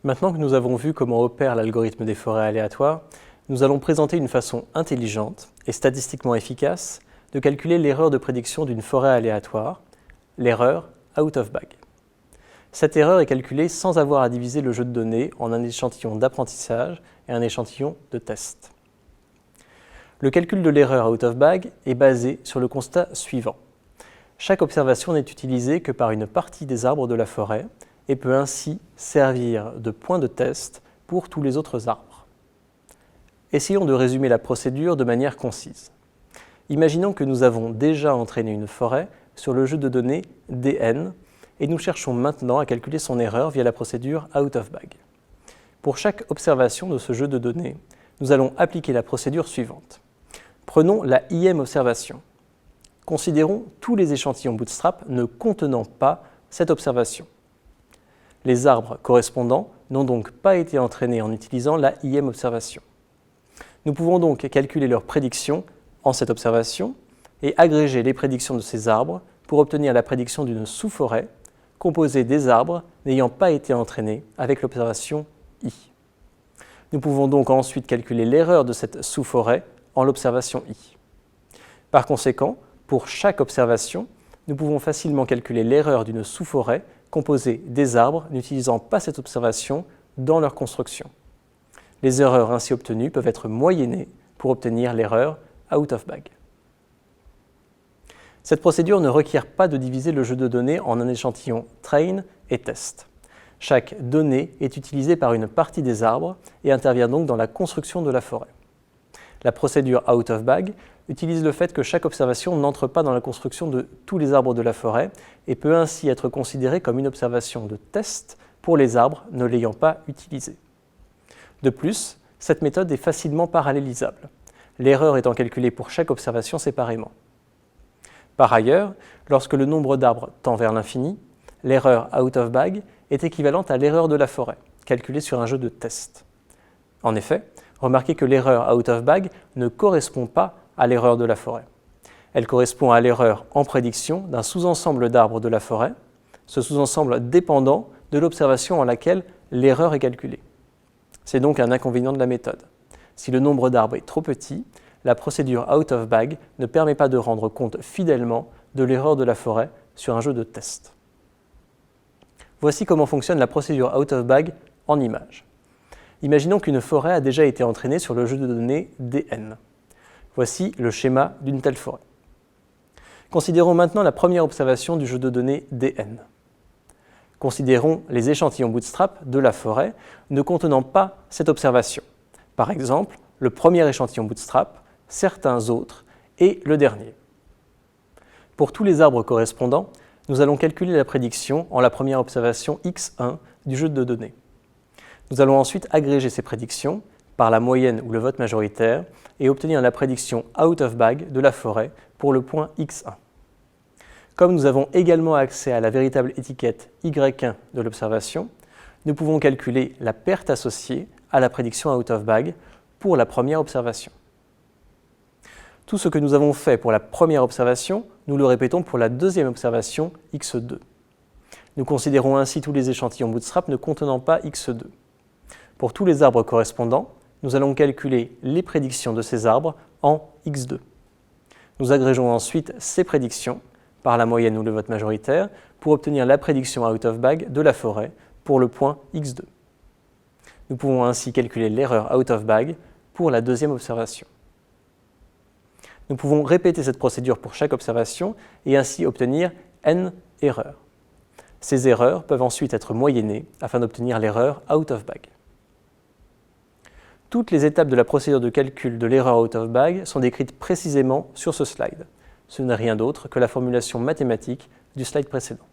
Maintenant que nous avons vu comment opère l'algorithme des forêts aléatoires, nous allons présenter une façon intelligente et statistiquement efficace de calculer l'erreur de prédiction d'une forêt aléatoire, l'erreur out of bag. Cette erreur est calculée sans avoir à diviser le jeu de données en un échantillon d'apprentissage et un échantillon de test. Le calcul de l'erreur out of bag est basé sur le constat suivant. Chaque observation n'est utilisée que par une partie des arbres de la forêt et peut ainsi servir de point de test pour tous les autres arbres. Essayons de résumer la procédure de manière concise. Imaginons que nous avons déjà entraîné une forêt sur le jeu de données dn et nous cherchons maintenant à calculer son erreur via la procédure out of bag. Pour chaque observation de ce jeu de données, nous allons appliquer la procédure suivante. Prenons la IM observation. Considérons tous les échantillons Bootstrap ne contenant pas cette observation. Les arbres correspondants n'ont donc pas été entraînés en utilisant la IM observation. Nous pouvons donc calculer leurs prédictions en cette observation et agréger les prédictions de ces arbres pour obtenir la prédiction d'une sous-forêt composée des arbres n'ayant pas été entraînés avec l'observation I. Nous pouvons donc ensuite calculer l'erreur de cette sous-forêt en l'observation I. Par conséquent, pour chaque observation, nous pouvons facilement calculer l'erreur d'une sous-forêt composée des arbres n'utilisant pas cette observation dans leur construction. Les erreurs ainsi obtenues peuvent être moyennées pour obtenir l'erreur out of bag. Cette procédure ne requiert pas de diviser le jeu de données en un échantillon train et test. Chaque donnée est utilisée par une partie des arbres et intervient donc dans la construction de la forêt. La procédure out of bag utilise le fait que chaque observation n'entre pas dans la construction de tous les arbres de la forêt et peut ainsi être considérée comme une observation de test pour les arbres ne l'ayant pas utilisée. De plus, cette méthode est facilement parallélisable, l'erreur étant calculée pour chaque observation séparément. Par ailleurs, lorsque le nombre d'arbres tend vers l'infini, l'erreur out of bag est équivalente à l'erreur de la forêt, calculée sur un jeu de test. En effet, remarquez que l'erreur out of bag ne correspond pas à l'erreur de la forêt. Elle correspond à l'erreur en prédiction d'un sous-ensemble d'arbres de la forêt, ce sous-ensemble dépendant de l'observation en laquelle l'erreur est calculée. C'est donc un inconvénient de la méthode. Si le nombre d'arbres est trop petit, la procédure out of bag ne permet pas de rendre compte fidèlement de l'erreur de la forêt sur un jeu de test. Voici comment fonctionne la procédure out of bag en images. Imaginons qu'une forêt a déjà été entraînée sur le jeu de données dn. Voici le schéma d'une telle forêt. Considérons maintenant la première observation du jeu de données dn. Considérons les échantillons Bootstrap de la forêt ne contenant pas cette observation. Par exemple, le premier échantillon Bootstrap, certains autres et le dernier. Pour tous les arbres correspondants, nous allons calculer la prédiction en la première observation x1 du jeu de données. Nous allons ensuite agréger ces prédictions par la moyenne ou le vote majoritaire et obtenir la prédiction out of bag de la forêt pour le point x1. Comme nous avons également accès à la véritable étiquette y1 de l'observation, nous pouvons calculer la perte associée à la prédiction out of bag pour la première observation. Tout ce que nous avons fait pour la première observation, nous le répétons pour la deuxième observation x2. Nous considérons ainsi tous les échantillons Bootstrap ne contenant pas x2. Pour tous les arbres correspondants, nous allons calculer les prédictions de ces arbres en x2. Nous agrégeons ensuite ces prédictions par la moyenne ou le vote majoritaire pour obtenir la prédiction out of bag de la forêt pour le point x2. Nous pouvons ainsi calculer l'erreur out of bag pour la deuxième observation. Nous pouvons répéter cette procédure pour chaque observation et ainsi obtenir n erreurs. Ces erreurs peuvent ensuite être moyennées afin d'obtenir l'erreur out of bag. Toutes les étapes de la procédure de calcul de l'erreur out of bag sont décrites précisément sur ce slide. Ce n'est rien d'autre que la formulation mathématique du slide précédent.